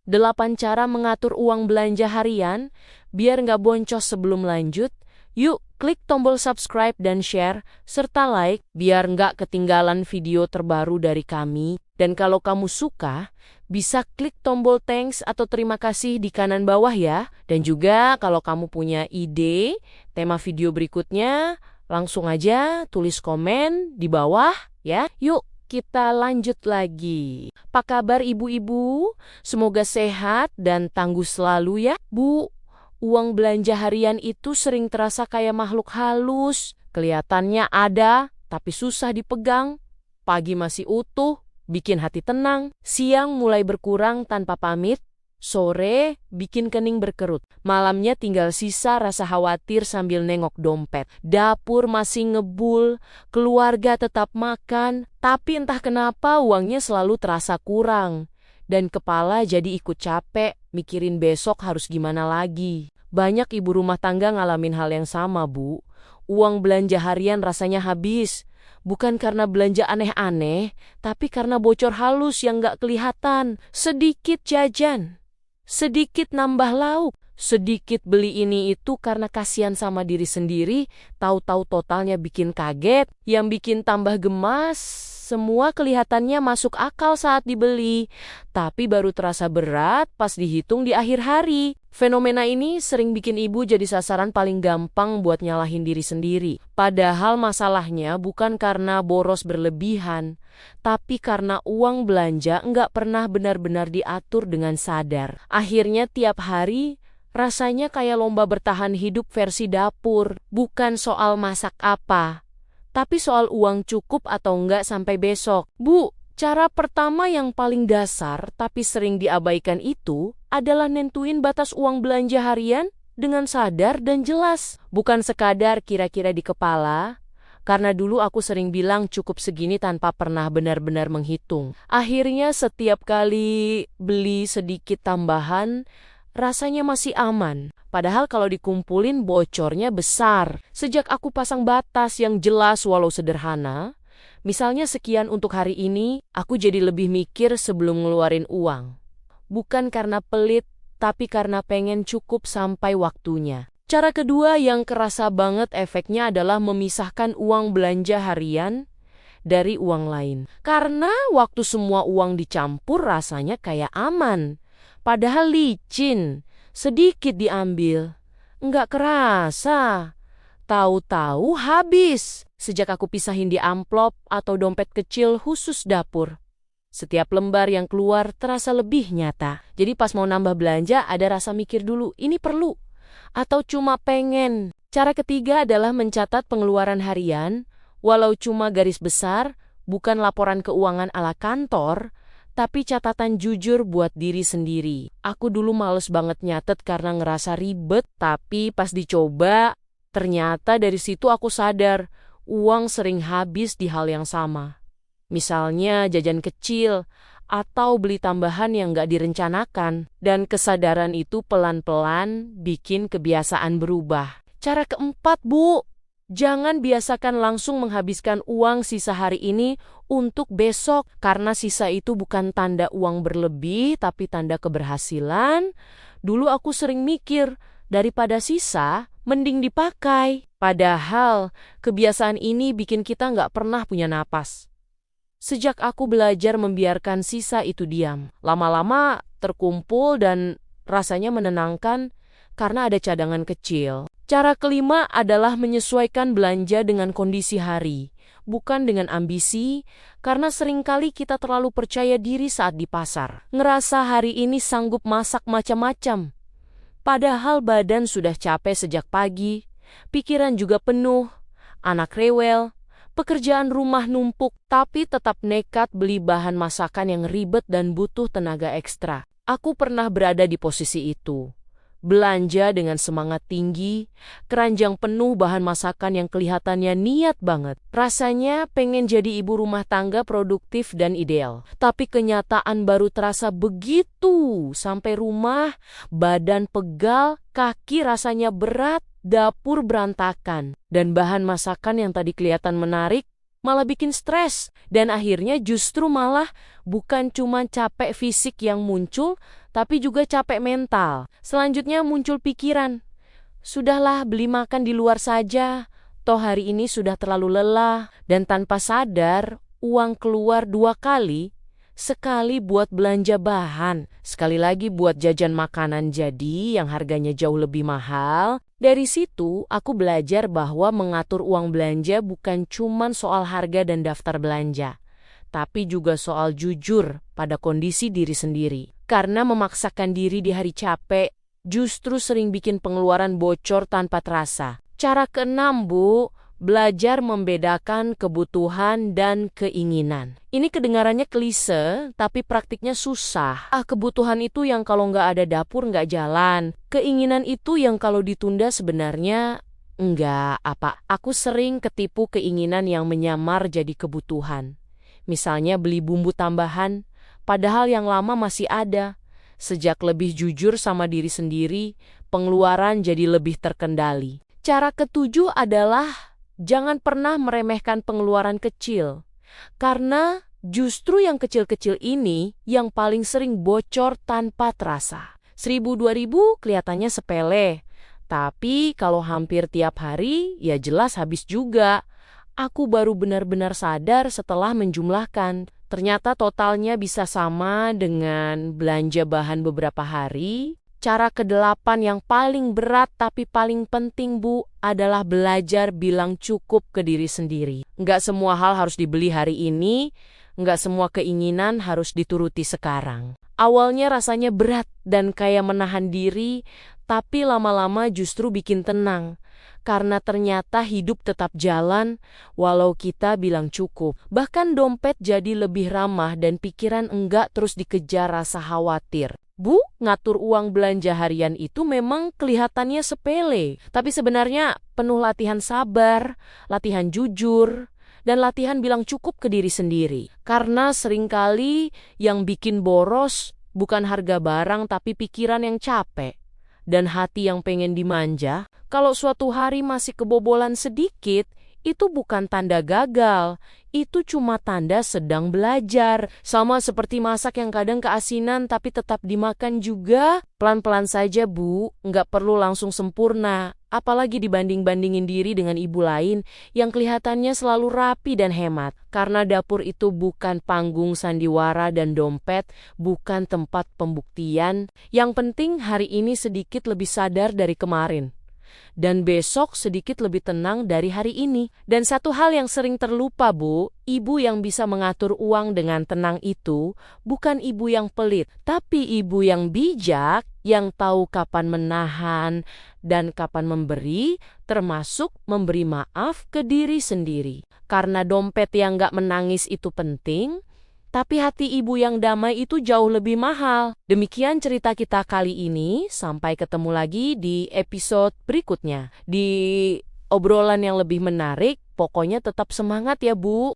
8 cara mengatur uang belanja harian biar nggak boncos. Sebelum lanjut, yuk klik tombol subscribe dan share, serta like biar nggak ketinggalan video terbaru dari kami. Dan kalau kamu suka, bisa klik tombol thanks atau terima kasih di kanan bawah ya. Dan juga kalau kamu punya ide tema video berikutnya, langsung aja tulis komen di bawah ya. Yuk kita lanjut lagi. Apa kabar ibu-ibu? Semoga sehat dan tangguh selalu ya. Bu, uang belanja harian itu sering terasa kayak makhluk halus. Kelihatannya ada, tapi susah dipegang. Pagi masih utuh, bikin hati tenang. Siang mulai berkurang tanpa pamit. Sore bikin kening berkerut. Malamnya tinggal sisa rasa khawatir sambil nengok dompet. Dapur masih ngebul, keluarga tetap makan, tapi entah kenapa uangnya selalu terasa kurang. Dan kepala jadi ikut capek, mikirin besok harus gimana lagi. Banyak ibu rumah tangga ngalamin hal yang sama, Bu. Uang belanja harian rasanya habis. Bukan karena belanja aneh-aneh, tapi karena bocor halus yang gak kelihatan. Sedikit jajan, sedikit nambah lauk, sedikit beli ini itu karena kasihan sama diri sendiri, tahu-tahu totalnya bikin kaget, yang bikin tambah gemas. Semua kelihatannya masuk akal saat dibeli, tapi baru terasa berat pas dihitung di akhir hari. Fenomena ini sering bikin ibu jadi sasaran paling gampang buat nyalahin diri sendiri. Padahal masalahnya bukan karena boros berlebihan, tapi karena uang belanja nggak pernah benar-benar diatur dengan sadar. Akhirnya tiap hari rasanya kayak lomba bertahan hidup versi dapur. Bukan soal masak apa, tapi soal uang cukup atau enggak sampai besok. Bu, cara pertama yang paling dasar tapi sering diabaikan itu adalah nentuin batas uang belanja harian dengan sadar dan jelas. Bukan sekadar kira-kira di kepala, karena dulu aku sering bilang cukup segini tanpa pernah benar-benar menghitung. Akhirnya setiap kali beli sedikit tambahan, rasanya masih aman. Padahal kalau dikumpulin bocornya besar. Sejak aku pasang batas yang jelas walau sederhana, misalnya sekian untuk hari ini, aku jadi lebih mikir sebelum ngeluarin uang. Bukan karena pelit, tapi karena pengen cukup sampai waktunya. Cara kedua yang kerasa banget efeknya adalah memisahkan uang belanja harian dari uang lain. Karena waktu semua uang dicampur rasanya kayak aman. Padahal licin, sedikit diambil. Nggak kerasa. Tahu-tahu habis. Sejak aku pisahin di amplop atau dompet kecil khusus dapur, setiap lembar yang keluar terasa lebih nyata. Jadi pas mau nambah belanja ada rasa mikir dulu, ini perlu atau cuma pengen. Cara ketiga adalah mencatat pengeluaran harian, walau cuma garis besar, bukan laporan keuangan ala kantor, tapi catatan jujur buat diri sendiri. Aku dulu males banget nyatet karena ngerasa ribet, tapi pas dicoba, ternyata dari situ aku sadar, uang sering habis di hal yang sama. Misalnya jajan kecil, atau beli tambahan yang gak direncanakan. Dan kesadaran itu pelan-pelan bikin kebiasaan berubah. Cara keempat, Bu, jangan biasakan langsung menghabiskan uang sisa hari ini untuk besok. Karena sisa itu bukan tanda uang berlebih, tapi tanda keberhasilan. Dulu aku sering mikir, daripada sisa, mending dipakai. Padahal, kebiasaan ini bikin kita gak pernah punya napas. Sejak aku belajar membiarkan sisa itu diam, lama-lama terkumpul dan rasanya menenangkan karena ada cadangan kecil. Cara kelima adalah menyesuaikan belanja dengan kondisi hari, bukan dengan ambisi, karena seringkali kita terlalu percaya diri saat di pasar. Ngerasa hari ini sanggup masak macam-macam. Padahal badan sudah capek sejak pagi, pikiran juga penuh, anak rewel, pekerjaan rumah numpuk, tapi tetap nekat beli bahan masakan yang ribet dan butuh tenaga ekstra. Aku pernah berada di posisi itu. Belanja dengan semangat tinggi, keranjang penuh bahan masakan yang kelihatannya niat banget. Rasanya pengen jadi ibu rumah tangga produktif dan ideal. Tapi kenyataan baru terasa begitu. Sampai rumah, badan pegal, kaki rasanya berat, dapur berantakan. Dan bahan masakan yang tadi kelihatan menarik, malah bikin stres. Dan akhirnya justru malah bukan cuma capek fisik yang muncul, tapi juga capek mental. Selanjutnya muncul pikiran, sudahlah beli makan di luar saja, toh hari ini sudah terlalu lelah. Dan tanpa sadar, uang keluar 2 kali, sekali buat belanja bahan, sekali lagi buat jajan makanan jadi yang harganya jauh lebih mahal. Dari situ, aku belajar bahwa mengatur uang belanja bukan cuma soal harga dan daftar belanja, tapi juga soal jujur pada kondisi diri sendiri. Karena memaksakan diri di hari capek, justru sering bikin pengeluaran bocor tanpa terasa. Cara keenam, Bu, belajar membedakan kebutuhan dan keinginan. Ini kedengarannya klise, tapi praktiknya susah. Kebutuhan itu yang kalau nggak ada dapur nggak jalan. Keinginan itu yang kalau ditunda sebenarnya nggak apa. Aku sering ketipu keinginan yang menyamar jadi kebutuhan. Misalnya beli bumbu tambahan, padahal yang lama masih ada. Sejak lebih jujur sama diri sendiri, pengeluaran jadi lebih terkendali. Cara ketujuh adalah jangan pernah meremehkan pengeluaran kecil, karena justru yang kecil-kecil ini yang paling sering bocor tanpa terasa. 1.000-2.000 kelihatannya sepele, tapi kalau hampir tiap hari ya jelas habis juga. Aku baru benar-benar sadar setelah menjumlahkan. Ternyata totalnya bisa sama dengan belanja bahan beberapa hari. Cara ke-8 yang paling berat tapi paling penting, Bu, adalah belajar bilang cukup ke diri sendiri. Nggak semua hal harus dibeli hari ini, nggak semua keinginan harus dituruti sekarang. Awalnya rasanya berat dan kayak menahan diri, tapi lama-lama justru bikin tenang. Karena ternyata hidup tetap jalan walau kita bilang cukup. Bahkan dompet jadi lebih ramah dan pikiran enggak terus dikejar rasa khawatir. Bu, ngatur uang belanja harian itu memang kelihatannya sepele, tapi sebenarnya penuh latihan sabar, latihan jujur, dan latihan bilang cukup ke diri sendiri. Karena seringkali yang bikin boros bukan harga barang tapi pikiran yang capek dan hati yang pengen dimanja. Kalau suatu hari masih kebobolan sedikit, itu bukan tanda gagal, itu cuma tanda sedang belajar. Sama seperti masak yang kadang keasinan tapi tetap dimakan juga. Pelan-pelan saja, Bu, nggak perlu langsung sempurna. Apalagi dibanding-bandingin diri dengan ibu lain yang kelihatannya selalu rapi dan hemat. Karena dapur itu bukan panggung sandiwara dan dompet, bukan tempat pembuktian. Yang penting hari ini sedikit lebih sadar dari kemarin. Dan besok sedikit lebih tenang dari hari ini. Dan satu hal yang sering terlupa, Bu, ibu yang bisa mengatur uang dengan tenang itu bukan ibu yang pelit, tapi ibu yang bijak, yang tahu kapan menahan dan kapan memberi, termasuk memberi maaf ke diri sendiri. Karena dompet yang gak menangis itu penting, tapi hati ibu yang damai itu jauh lebih mahal. Demikian cerita kita kali ini. Sampai ketemu lagi di episode berikutnya. Di obrolan yang lebih menarik, pokoknya tetap semangat ya, Bu.